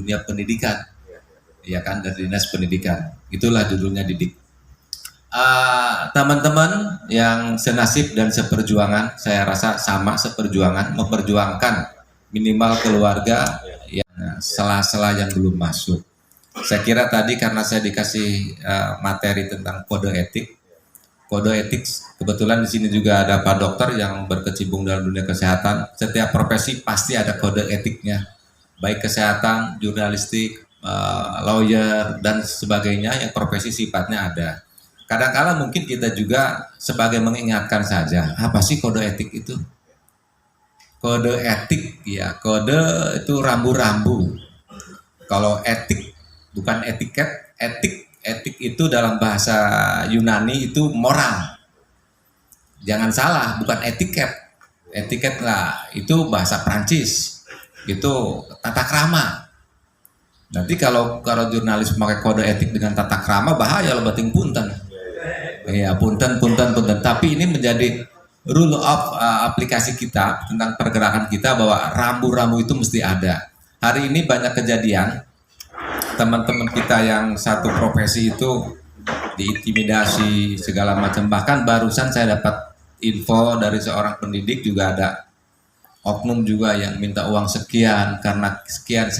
dunia pendidikan, ya kan, dari dinas pendidikan. Itulah judulnya Didik. Teman-teman yang senasib dan seperjuangan, saya rasa sama seperjuangan, memperjuangkan minimal keluarga yang sela-sela yang belum masuk. Saya kira tadi karena saya dikasih materi tentang kode etik, kebetulan di sini juga ada Pak Dokter yang berkecimpung dalam dunia kesehatan. Setiap profesi pasti ada kode etiknya, baik kesehatan, jurnalistik, lawyer dan sebagainya, yang profesi sifatnya ada. Kadang-kala mungkin kita juga sebagai mengingatkan saja, apa sih kode etik itu? Kode etik, ya kode itu rambu-rambu. Kalau etik bukan etiket, etik itu dalam bahasa Yunani itu moral. Jangan salah, bukan etiket. Etiket lah itu bahasa Prancis. Itu tata krama. Nanti kalau jurnalis memakai kode etik dengan tata krama, bahaya lo bating punten. Ya punten. Tapi ini menjadi rule of aplikasi kita tentang pergerakan kita, bahwa rambu-rambu itu mesti ada. Hari ini banyak kejadian teman-teman kita yang satu profesi itu diintimidasi segala macam. Bahkan barusan saya dapat info dari seorang pendidik, juga ada oknum juga yang minta uang sekian karena sekian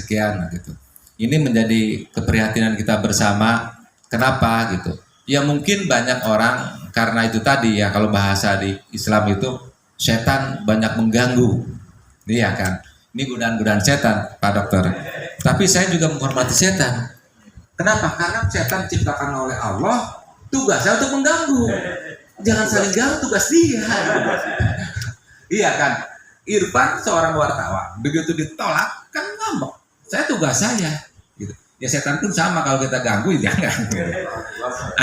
gitu. Ini menjadi keprihatinan kita bersama. Kenapa gitu? Ya mungkin banyak orang karena itu tadi ya, kalau bahasa di Islam itu setan banyak mengganggu. Iya kan? Ini godaan-godaan setan, Pak Dokter. Tapi saya juga menghormati setan. Kenapa? Karena setan diciptakan oleh Allah, tugasnya untuk mengganggu. Jangan saling ganggu, tugas dia. Iya kan? Irfan seorang wartawan, begitu ditolak kan ngambek. Tugas saya. Gitu. Ya setan pun sama, kalau kita ganggu ya jangan.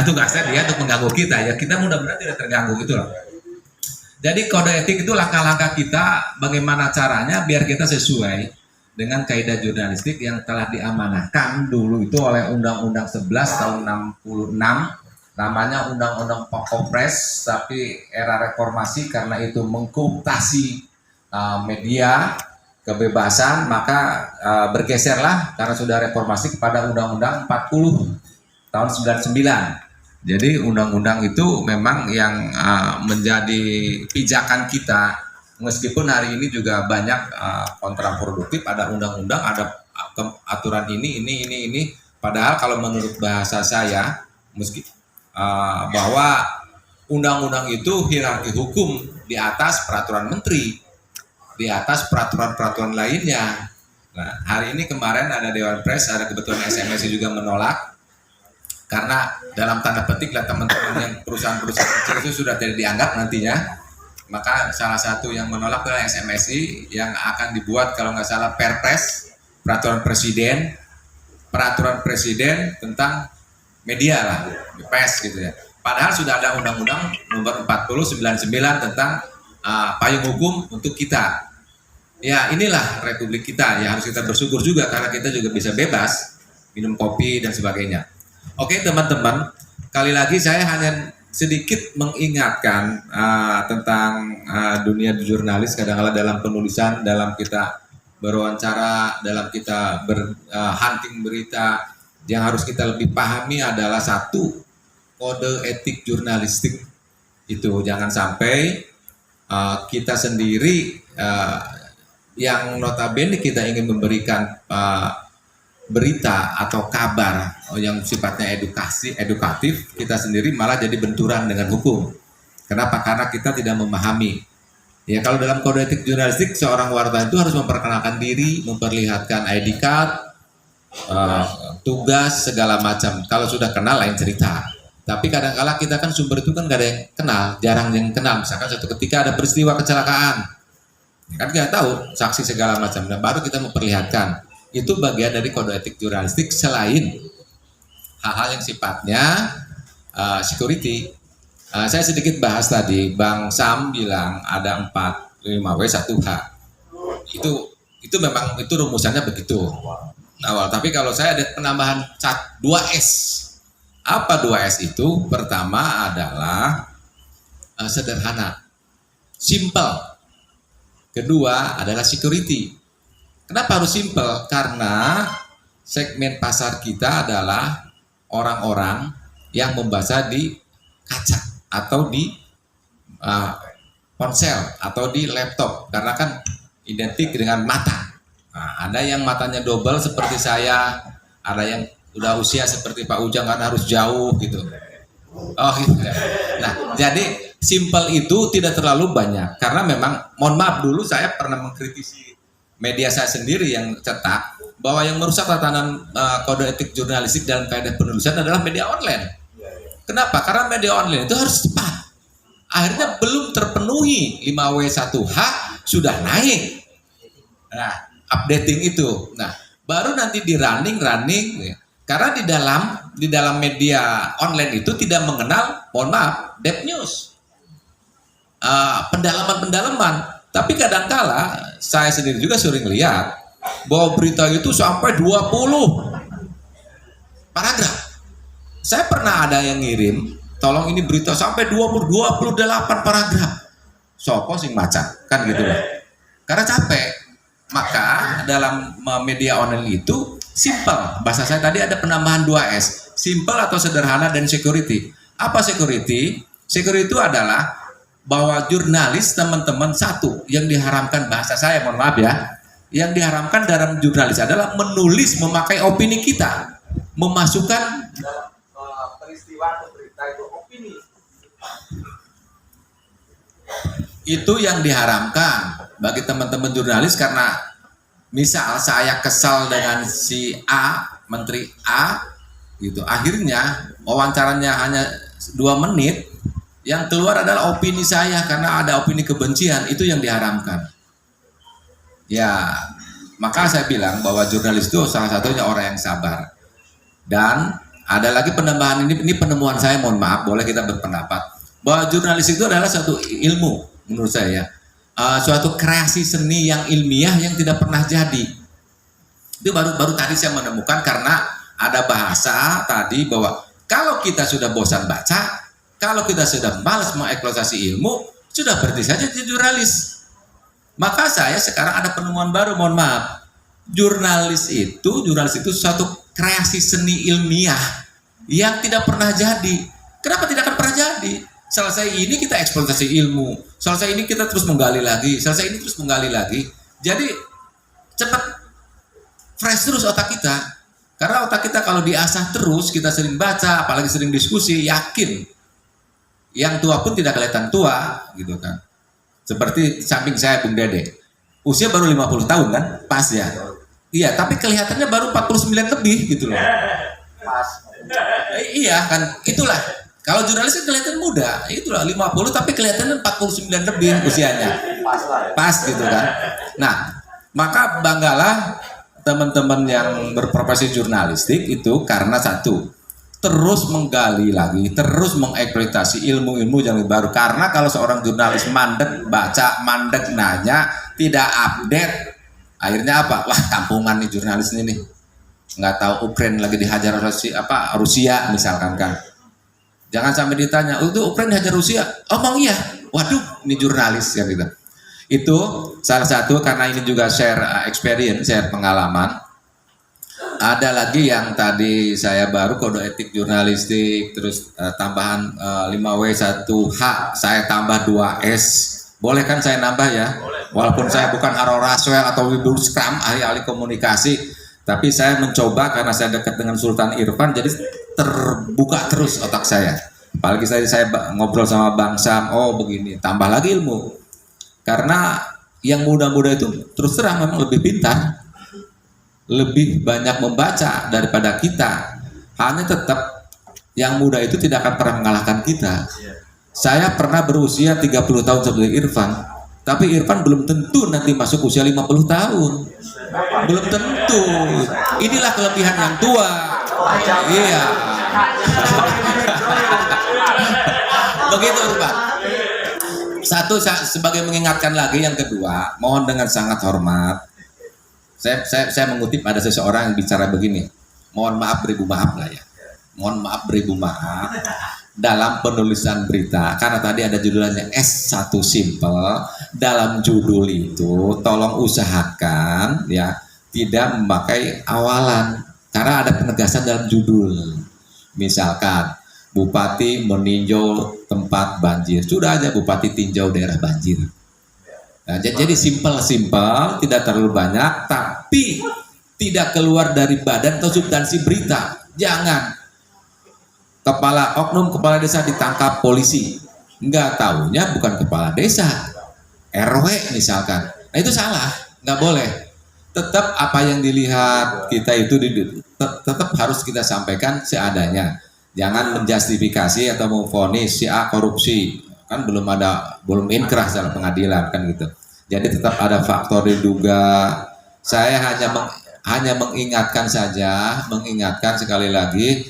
Tugasnya dia untuk mengganggu kita. Ya kita mudah-mudahan tidak terganggu gitu loh. Jadi kode etik itu langkah-langkah kita, bagaimana caranya biar kita sesuai dengan kaidah jurnalistik yang telah diamanahkan dulu itu oleh Undang-Undang 11 tahun 66, namanya Undang-Undang Pokok Pres, tapi era reformasi karena itu mengkooptasi media, kebebasan, maka bergeserlah karena sudah reformasi kepada Undang-Undang 40 tahun 99. Jadi undang-undang itu memang yang menjadi pijakan kita, meskipun hari ini juga banyak kontraproduktif, ada undang-undang, ada aturan ini. Padahal kalau menurut bahasa saya, bahwa undang-undang itu hierarki hukum di atas peraturan menteri, di atas peraturan-peraturan lainnya. Nah, hari ini kemarin ada Dewan Pers, ada kebetulan SMS juga menolak. Karena dalam tanda petik lah teman-teman yang perusahaan-perusahaan kecil itu sudah tidak dianggap nantinya, maka salah satu yang menolak adalah SMSI yang akan dibuat kalau nggak salah Perpres, peraturan presiden tentang media lah, pers gitu ya. Padahal sudah ada undang-undang nomor 40/99 tentang payung hukum untuk kita. Ya inilah republik kita, ya harus kita bersyukur juga karena kita juga bisa bebas minum kopi dan sebagainya. Oke teman-teman, kali lagi saya hanya sedikit mengingatkan tentang dunia jurnalis. Kadang-kadang dalam penulisan, dalam kita berwawancara, dalam kita hunting berita, yang harus kita lebih pahami adalah satu, kode etik jurnalistik. Itu jangan sampai kita sendiri yang notabene kita ingin memberikan berita atau kabar yang sifatnya edukatif, kita sendiri malah jadi benturan dengan hukum. Kenapa? Karena kita tidak memahami. Ya kalau dalam kode etik jurnalistik, seorang wartawan itu harus memperkenalkan diri, memperlihatkan ID card, tugas segala macam. Kalau sudah kenal lain cerita. Tapi kadang-kala kita kan sumber itu kan gak ada yang kenal, jarang yang kenal. Misalkan suatu ketika ada peristiwa kecelakaan, kan kita tahu saksi segala macam, dan baru kita memperlihatkan. Itu bagian dari kode etik jurnalistik selain hal-hal yang sifatnya security. Saya sedikit bahas tadi, Bang Sam bilang ada 4, 5W, 1H. Itu memang itu rumusannya begitu awal. Tapi kalau saya ada penambahan 2S. Apa 2S itu? Pertama adalah sederhana, simple. Kedua adalah security. Kenapa harus simple? Karena segmen pasar kita adalah orang-orang yang membaca di kaca atau di ponsel atau di laptop, karena kan identik dengan mata. Nah, ada yang matanya double seperti saya, ada yang udah usia seperti Pak Ujang kan harus jauh gitu. Oh gitu. Nah, jadi simple itu tidak terlalu banyak, karena memang mohon maaf dulu saya pernah mengkritisi media saya sendiri yang cetak bahwa yang merusak tatanan kode etik jurnalistik dalam kaidah penulisan adalah media online. Kenapa? Karena media online itu harus cepat. Akhirnya belum terpenuhi 5W1H sudah naik. Nah, updating itu. Nah, baru nanti di running. Karena di dalam media online itu tidak mengenal, mohon maaf, deep news, pendalaman. Tapi kadangkala saya sendiri juga sering lihat bahwa berita itu sampai 20 paragraf. Saya pernah ada yang ngirim, tolong ini berita sampai 28 paragraf. Sopo sing maca, kan gitu lah. Karena capek. Maka dalam media online itu simple. Bahasa saya tadi ada penambahan 2S. Simple atau sederhana dan security. Apa security? Security itu adalah bahwa jurnalis teman-teman satu yang diharamkan, bahasa saya mohon maaf ya, yang diharamkan dalam jurnalis adalah menulis memakai opini kita, memasukkan peristiwa atau berita itu opini. Itu yang diharamkan bagi teman-teman jurnalis, karena misal saya kesal dengan si A, Menteri A gitu, akhirnya wawancaranya hanya 2 menit, yang keluar adalah opini saya karena ada opini kebencian, itu yang diharamkan. Ya, maka saya bilang bahwa jurnalis itu salah satunya orang yang sabar. Dan ada lagi penambahan, ini penemuan saya, mohon maaf, boleh kita berpendapat bahwa jurnalis itu adalah suatu ilmu menurut saya, suatu kreasi seni yang ilmiah yang tidak pernah jadi. Itu baru tadi saya menemukan, karena ada bahasa tadi bahwa kalau kita sudah bosan baca, kalau kita sudah malas mengeksploitasi ilmu, sudah berhenti saja jadi jurnalis. Maka saya sekarang ada penemuan baru, mohon maaf. Jurnalis itu suatu kreasi seni ilmiah yang tidak pernah jadi. Kenapa tidak akan pernah jadi? Selesai ini kita eksploitasi ilmu, selesai ini kita terus menggali lagi, selesai ini terus menggali lagi. Jadi cepat fresh terus otak kita. Karena otak kita kalau diasah terus, kita sering baca, apalagi sering diskusi, yakin yang tua pun tidak kelihatan tua, gitu kan. Seperti samping saya Bung Dede, usia baru 50 tahun kan, pas ya. Iya, tapi kelihatannya baru 49 lebih gitu loh. Pas. Iya kan, itulah. Kalau jurnalis kan kelihatan muda, itulah 50 tapi kelihatannya 49 lebih usianya. Pas gitu kan. Nah, maka banggalah teman-teman yang berprofesi jurnalistik itu, karena satu, terus menggali lagi, terus mengeksploitasi ilmu-ilmu yang baru. Karena kalau seorang jurnalis mandek baca, mandek nanya, tidak update, akhirnya apa? Wah, kampungan nih jurnalis ini nih. Nggak tahu Ukraina lagi dihajar Rusia misalkan kan. Jangan sampai ditanya, itu Ukraina dihajar Rusia. Omong iya. Waduh, ini jurnalis ya gitu. Itu salah satu, karena ini juga share experience, share pengalaman. Ada lagi yang tadi saya baru kode etik jurnalistik, terus tambahan 5W1H, saya tambah 2S. Boleh kan saya nambah ya? Walaupun saya bukan Haro Raswell atau Wibu Scrum, ahli komunikasi, tapi saya mencoba karena saya dekat dengan Sultan Irfan, jadi terbuka terus otak saya. Apalagi saya ngobrol sama Bang Sam, oh begini, tambah lagi ilmu. Karena yang muda-muda itu terus terang memang lebih pintar, lebih banyak membaca daripada kita. Hanya tetap yang muda itu tidak akan pernah mengalahkan kita. Saya pernah berusia 30 tahun seperti Irfan, tapi Irfan belum tentu nanti masuk usia 50 tahun. Belum tentu. Inilah kelebihan yang tua. Iya. Begitu Irfan. Satu, sebagai mengingatkan lagi, yang kedua, mohon dengan sangat hormat. Saya mengutip ada seseorang yang bicara begini. Mohon maaf beribu maaf lah ya. Mohon maaf beribu maaf dalam penulisan berita, karena tadi ada judulnya S1 simple. Dalam judul itu tolong usahakan ya tidak memakai awalan. Karena ada penegasan dalam judul. Misalkan Bupati meninjau tempat banjir, sudah aja Bupati tinjau daerah banjir. Nah, jadi simpel, tidak terlalu banyak, tapi tidak keluar dari badan atau substansi berita. Jangan oknum kepala desa ditangkap polisi, nggak taunya bukan kepala desa, RW misalkan. Nah itu salah, nggak boleh. Tetap apa yang dilihat kita itu tetap harus kita sampaikan seadanya. Jangan menjustifikasi atau memvonis si A korupsi, kan belum inkrah dalam pengadilan kan gitu. Jadi tetap ada faktor diduga. Saya hanya mengingatkan saja, sekali lagi,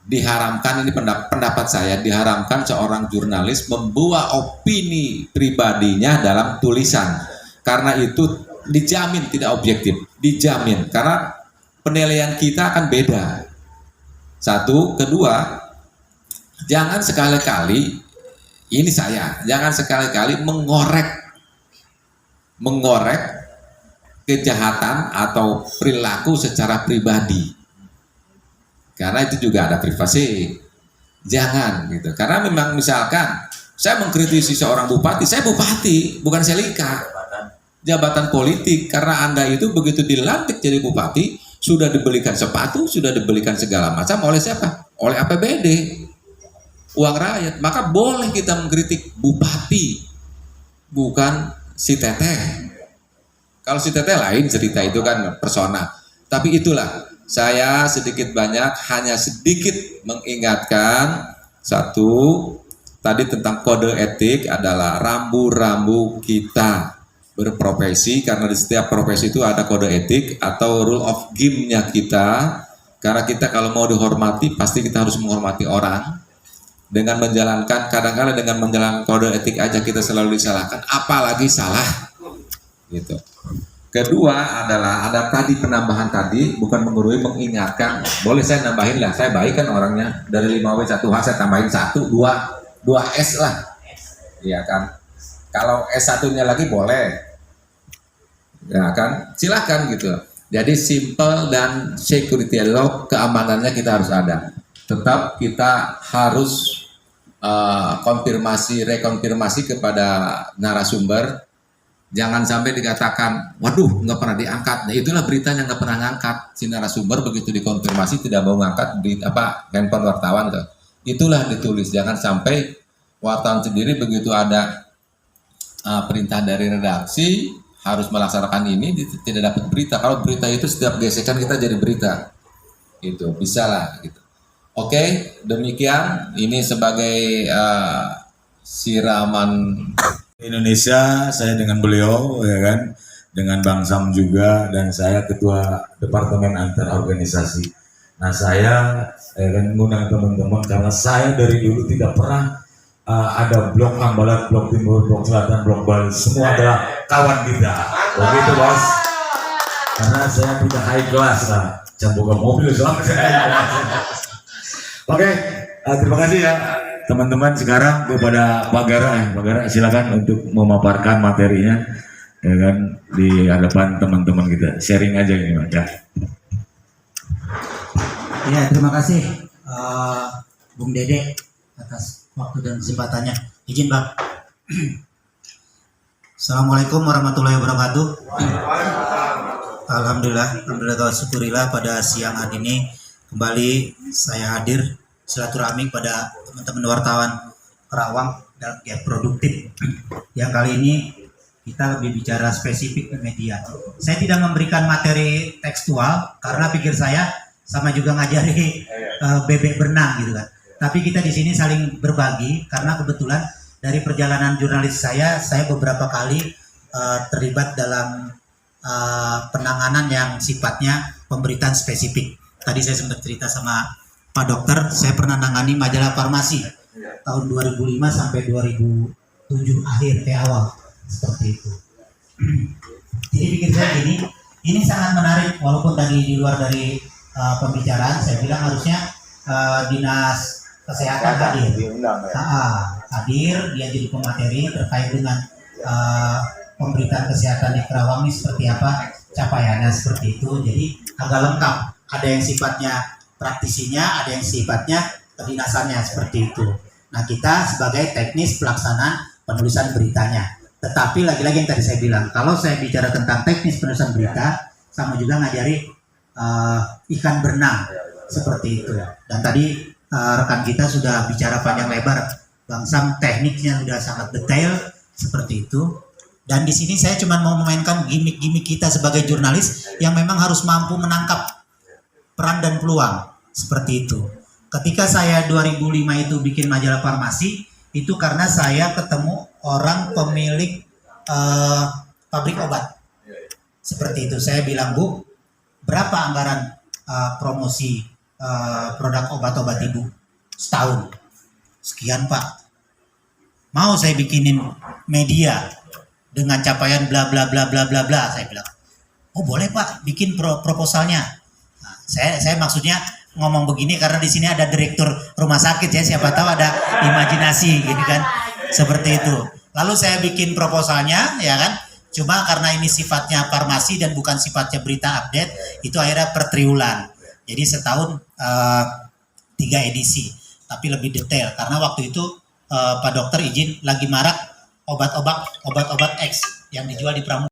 diharamkan, ini pendapat saya, diharamkan seorang jurnalis membuat opini pribadinya dalam tulisan, karena itu dijamin tidak objektif, dijamin, karena penilaian kita akan beda. Satu, kedua, jangan sekali-kali, ini saya, jangan sekali-kali mengorek kejahatan atau perilaku secara pribadi. Karena itu juga ada privasi. Jangan gitu. Karena memang misalkan saya mengkritisi seorang bupati, saya bupati, bukan selika. Jabatan politik, karena Anda itu begitu dilantik jadi bupati, sudah dibelikan sepatu, sudah dibelikan segala macam oleh siapa? Oleh APBD. Uang rakyat. Maka boleh kita mengkritik bupati, bukan si teteh. Kalau si teteh lain cerita, itu kan persona. Tapi itulah, saya sedikit banyak hanya sedikit mengingatkan. Satu, tadi tentang kode etik adalah rambu-rambu kita berprofesi, karena di setiap profesi itu ada kode etik atau rule of game-nya kita. Karena kita kalau mau dihormati pasti kita harus menghormati orang. Dengan menjalankan, kadang-kadang dengan menjalankan kode etik aja kita selalu disalahkan, apalagi salah gitu. Kedua adalah ada tadi penambahan tadi, bukan menggurui, mengingatkan. Boleh saya nambahin lah, saya baik kan orangnya, dari 5W 1H saya tambahin 1, 2 S lah, iya kan. Kalau S1-nya lagi boleh, ya kan, silahkan gitu. Jadi simple dan security law, keamanannya kita harus ada. Tetap kita harus rekonfirmasi kepada narasumber. Jangan sampai dikatakan, waduh nggak pernah diangkat. Nah itulah beritanya, nggak pernah ngangkat. Si narasumber begitu dikonfirmasi tidak mau ngangkat handphone wartawan tuh. Itulah ditulis. Jangan sampai wartawan sendiri begitu ada perintah dari redaksi harus melaksanakan ini tidak dapat berita. Kalau berita itu setiap gesekan kita jadi berita. Itu bisa lah gitu. Oke, demikian ini sebagai siraman Indonesia, saya dengan beliau, ya kan, dengan Bang Sam juga, dan saya ketua Departemen Antar Organisasi. Nah saya kan mengundang teman-teman karena saya dari dulu tidak pernah ada blok Hambalat, blok Timur, blok Selatan, blok Bali, semua adalah kawan kita. Begitu bos. Karena saya punya high class lah, campuran mobil soalnya. Oke, terima kasih ya. Teman-teman, sekarang kepada Pak Gara silakan untuk memaparkan materinya, ya kan, di hadapan teman-teman kita. Sharing aja ini, Pak. Ya, terima kasih Bung Dede atas waktu dan kesempatannya. Izin Bang. Assalamualaikum warahmatullahi wabarakatuh. Alhamdulillah, syukurillah pada siang hari ini kembali saya hadir silaturahmi pada teman-teman wartawan Kerawang dan ya produktif. Yang kali ini kita lebih bicara spesifik ke media. Saya tidak memberikan materi tekstual karena pikir saya sama juga ngajari bebek berenang gitu kan. Tapi kita di sini saling berbagi karena kebetulan dari perjalanan jurnalis saya beberapa kali terlibat dalam penanganan yang sifatnya pemberitaan spesifik. Tadi saya sempat cerita sama Pak Dokter, saya pernah nangani majalah farmasi tahun 2005 sampai 2007 akhir awal seperti itu. Jadi pikir saya ini sangat menarik walaupun tadi di luar dari pembicaraan saya bilang harusnya dinas kesehatan hadir. Hadir dia jadi pemateri terkait dengan pemberitaan kesehatan di Kerawang ini seperti apa capaiannya seperti itu. Jadi agak lengkap ada yang sifatnya praktisinya, ada yang sifatnya kedinasannya seperti itu. Nah, kita sebagai teknis pelaksanaan penulisan beritanya. Tetapi lagi-lagi yang tadi saya bilang, kalau saya bicara tentang teknis penulisan berita, sama juga ngajari ikan berenang seperti itu. Dan tadi rekan kita sudah bicara panjang lebar, Bang Sam, tekniknya sudah sangat detail seperti itu. Dan di sini saya cuma mau memainkan gimmick-gimmick kita sebagai jurnalis yang memang harus mampu menangkap peran dan peluang seperti itu. Ketika saya 2005 itu bikin majalah farmasi, itu karena saya ketemu orang pemilik pabrik obat. Seperti itu, saya bilang, Bu, berapa anggaran promosi produk obat-obat Ibu setahun? Sekian, Pak. Mau saya bikinin media dengan capaian bla bla bla bla bla bla, saya bilang. Oh, boleh, Pak, bikin proposalnya. Nah, saya maksudnya ngomong begini karena di sini ada direktur rumah sakit ya, siapa tahu ada imajinasi gitu kan. Seperti itu. Lalu saya bikin proposalnya ya kan. Cuma karena ini sifatnya farmasi dan bukan sifatnya berita update, itu akhirnya per triwulan. Jadi setahun 3 edisi, tapi lebih detail karena waktu itu Pak Dokter izin lagi marak obat-obat X yang dijual di Pramuka.